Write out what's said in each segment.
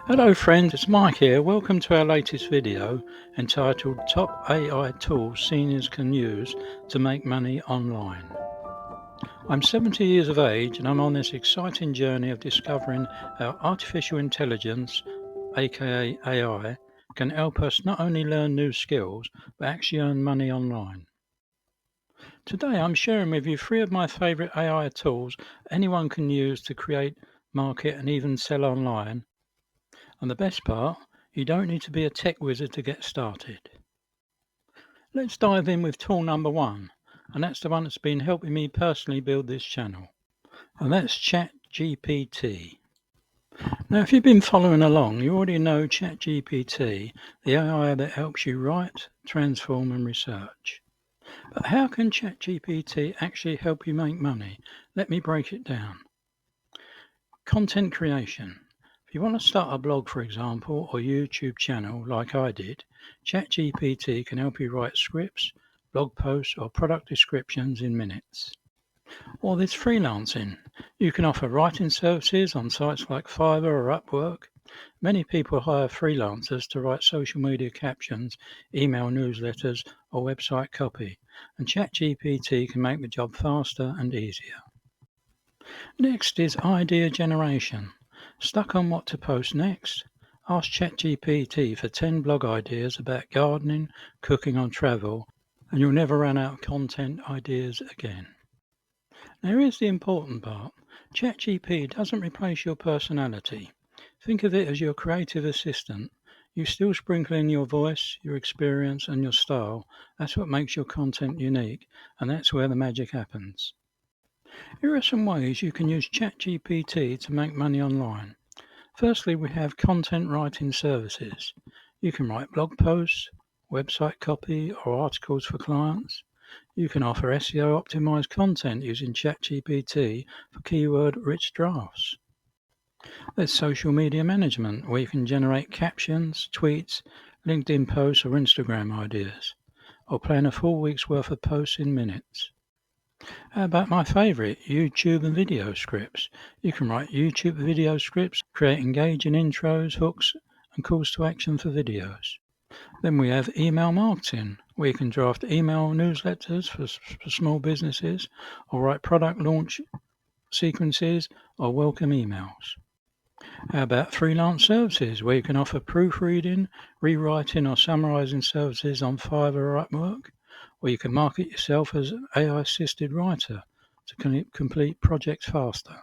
Hello friends, it's Mike here. Welcome to our latest video entitled Top AI Tools Seniors Can Use to Make Money Online. I'm 70 years of age and I'm on this exciting journey of discovering how artificial intelligence, aka AI, can help us not only learn new skills but actually earn money online. Today I'm sharing with you 3 of my favourite AI tools anyone can use to create, market and even sell online. And the best part, you don't need to be a tech wizard to get started. Let's dive in with tool number 1, and that's the one that's been helping me personally build this channel, and that's ChatGPT. Now, if you've been following along, you already know ChatGPT, the AI that helps you write, transform, and research. But how can ChatGPT actually help you make money? Let me break it down. Content creation. If you want to start a blog, for example, or YouTube channel like I did, ChatGPT can help you write scripts, blog posts, or product descriptions in minutes. Or there's freelancing. You can offer writing services on sites like Fiverr or Upwork. Many people hire freelancers to write social media captions, email newsletters, or website copy, and ChatGPT can make the job faster and easier. Next is idea generation. Stuck on what to post next? Ask ChatGPT for 10 blog ideas about gardening, cooking, or travel, and you'll never run out of content ideas again. Now, here's the important part. ChatGPT doesn't replace your personality. Think of it as your creative assistant. You still sprinkle in your voice, your experience, and your style. That's what makes your content unique, and that's where the magic happens. Here are some ways you can use ChatGPT to make money online. Firstly, we have content writing services. You can write blog posts, website copy, or articles for clients. You can offer SEO optimized content using ChatGPT for keyword rich drafts. There's social media management, where you can generate captions, tweets, LinkedIn posts, or Instagram ideas, or plan a full week's worth of posts in minutes. How about my favorite, YouTube and video scripts? You can write YouTube video scripts, create engaging intros, hooks, and calls to action for videos. Then we have email marketing, where you can draft email newsletters for small businesses, or write product launch sequences, or welcome emails. How about freelance services, where you can offer proofreading, rewriting, or summarizing services on Fiverr or Upwork? Or you can market yourself as an AI-assisted writer to complete projects faster.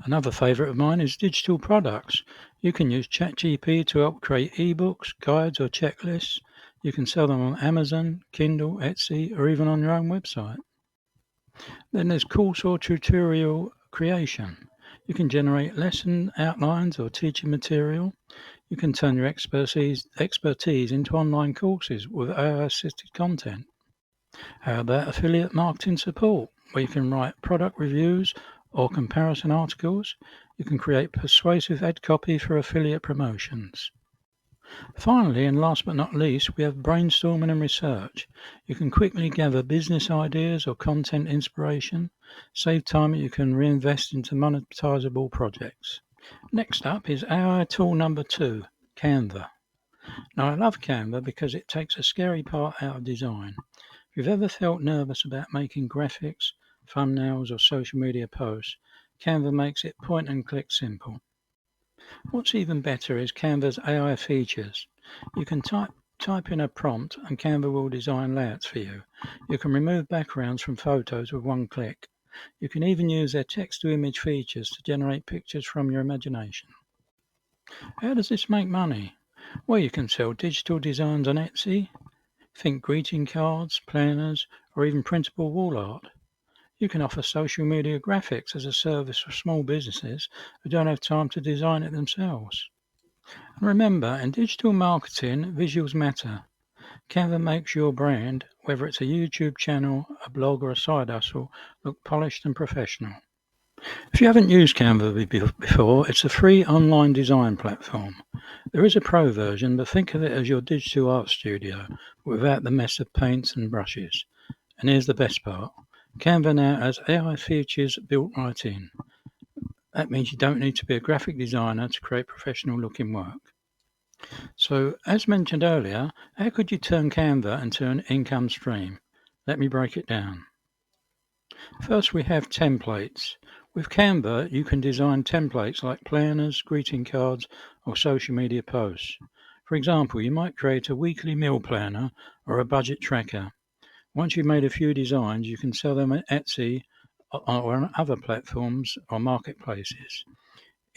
Another favorite of mine is digital products. You can use ChatGPT to help create ebooks, guides, or checklists. You can sell them on Amazon, Kindle, Etsy, or even on your own website. Then there's course or tutorial creation. You can generate lesson outlines or teaching material. You can turn your expertise into online courses with AI-assisted content. How about affiliate marketing support, where you can write product reviews or comparison articles? You can create persuasive ad copy for affiliate promotions. Finally, and last but not least, we have brainstorming and research. You can quickly gather business ideas or content inspiration, save time that you can reinvest into monetizable projects. Next up is AI tool number 2, Canva. Now, I love Canva because it takes a scary part out of design. If you've ever felt nervous about making graphics, thumbnails, or social media posts, Canva makes it point and click simple. What's even better is Canva's AI features. You can type in a prompt and Canva will design layouts for you. You can remove backgrounds from photos with one click. You can even use their text-to-image features to generate pictures from your imagination. How does this make money? Well, you can sell digital designs on Etsy. Think greeting cards, planners, or even printable wall art. You can offer social media graphics as a service for small businesses who don't have time to design it themselves. And remember, in digital marketing, visuals matter. Canva makes your brand, whether it's a YouTube channel, a blog, or a side hustle, look polished and professional. If you haven't used Canva before, it's a free online design platform. There is a pro version, but think of it as your digital art studio without the mess of paints and brushes. And here's the best part. Canva now has AI features built right in. That means you don't need to be a graphic designer to create professional looking work. So, as mentioned earlier, how could you turn Canva into an income stream? Let me break it down. First, we have templates. With Canva, you can design templates like planners, greeting cards, or social media posts. For example, you might create a weekly meal planner or a budget tracker. Once you've made a few designs, you can sell them at Etsy or on other platforms or marketplaces.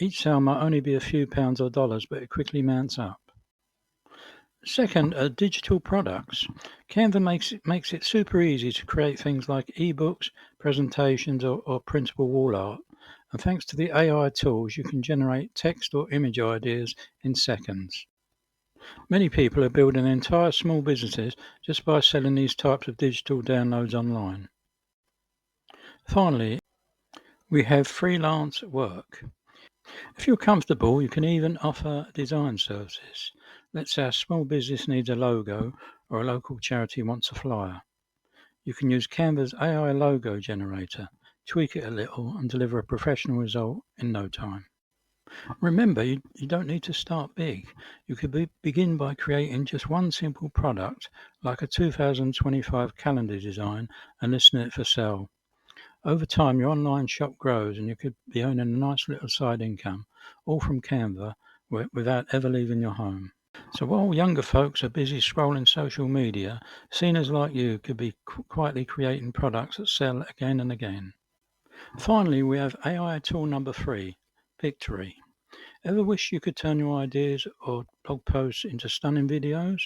Each sale might only be a few pounds or dollars, but it quickly mounts up. Second, digital products. Canva makes it super easy to create things like ebooks, presentations, or printable wall art. And thanks to the AI tools, you can generate text or image ideas in seconds. Many people are building entire small businesses just by selling these types of digital downloads online. Finally, we have freelance work. If you're comfortable, you can even offer design services. Let's say a small business needs a logo or a local charity wants a flyer. You can use Canva's AI logo generator, tweak it a little, and deliver a professional result in no time. Remember, you don't need to start big. You could begin by creating just one simple product, like a 2025 calendar design, and listing it for sale. Over time, your online shop grows and you could be earning a nice little side income, all from Canva, without ever leaving your home. So while younger folks are busy scrolling social media, seniors like you could be quietly creating products that sell again and again. Finally, we have AI tool number 3, Pictory. Ever wish you could turn your ideas or blog posts into stunning videos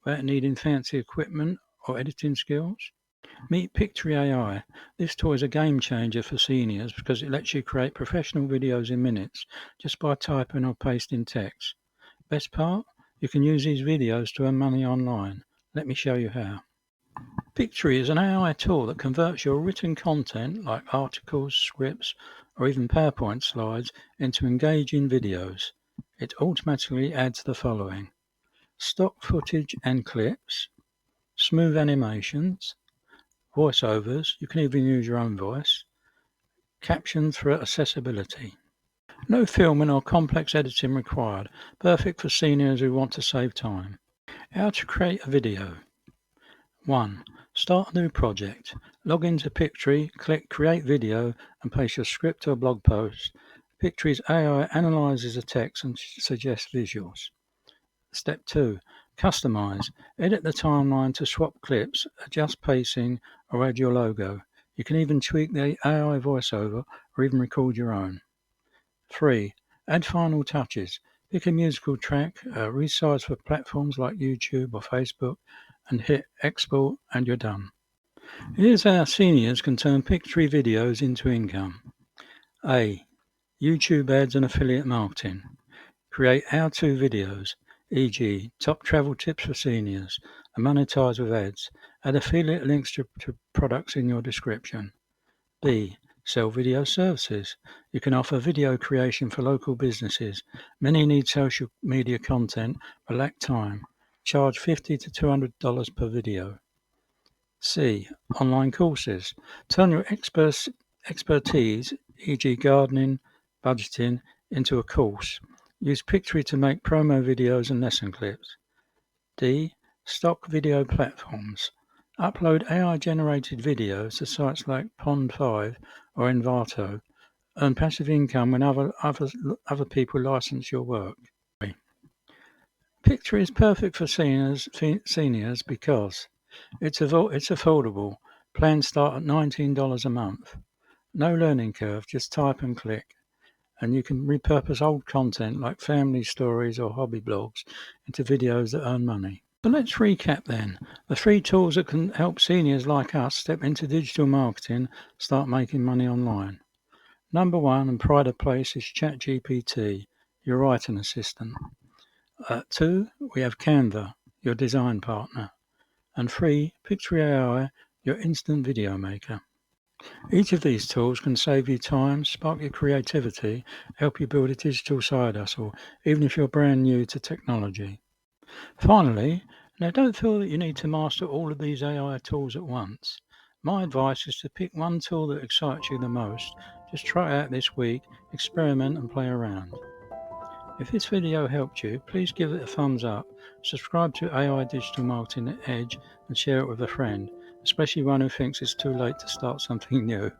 without needing fancy equipment or editing skills? Meet Pictory AI. This tool is a game changer for seniors because it lets you create professional videos in minutes just by typing or pasting text. Best part? You can use these videos to earn money online. Let me show you how. Pictory is an AI tool that converts your written content like articles, scripts, or even PowerPoint slides into engaging videos. It automatically adds the following: stock footage and clips, smooth animations, voiceovers, you can even use your own voice, captions for accessibility. No filming or complex editing required, perfect for seniors who want to save time. How to create a video. 1. Start a new project. Log into Pictory, click Create Video and paste your script or blog post. Pictory's AI analyzes the text and suggests visuals. Step 2. Customize. Edit the timeline to swap clips, adjust pacing, or add your logo. You can even tweak the AI voiceover or even record your own. 3. Add final touches. Pick a musical track, resize for platforms like YouTube or Facebook, and hit export and you're done. Here's how seniors can turn Pictory videos into income. A. YouTube ads and affiliate marketing. Create how-to videos, e.g. top travel tips for seniors, and monetize with ads. Add affiliate links to products in your description. B. Sell video services. You can offer video creation for local businesses. Many need social media content but lack time. Charge $50 to $200 per video. C. Online courses. Turn your expertise, e.g. gardening, budgeting, into a course. Use Pictory to make promo videos and lesson clips. D. Stock video platforms. Upload AI-generated videos to sites like Pond5 or Envato. Earn passive income when other people license your work. Pictory is perfect for seniors because it's affordable. Plans start at $19 a month. No learning curve, just type and click. And you can repurpose old content like family stories or hobby blogs into videos that earn money. So let's recap then. The 3 tools that can help seniors like us step into digital marketing, start making money online. Number 1 and pride of place is ChatGPT, your writing assistant. 2, we have Canva, your design partner. And 3, Pictory AI, your instant video maker. Each of these tools can save you time, spark your creativity, help you build a digital side hustle, even if you're brand new to technology. Finally, now don't feel that you need to master all of these AI tools at once. My advice is to pick one tool that excites you the most, Just try it out this week, experiment and play around. If this video helped you, please give it a thumbs up, subscribe to AI Digital Marketing Edge and share it with a friend, especially one who thinks it's too late to start something new.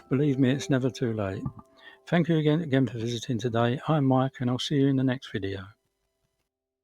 Believe me, it's never too late. Thank you again for visiting today. I'm Mike and I'll see you in the next video.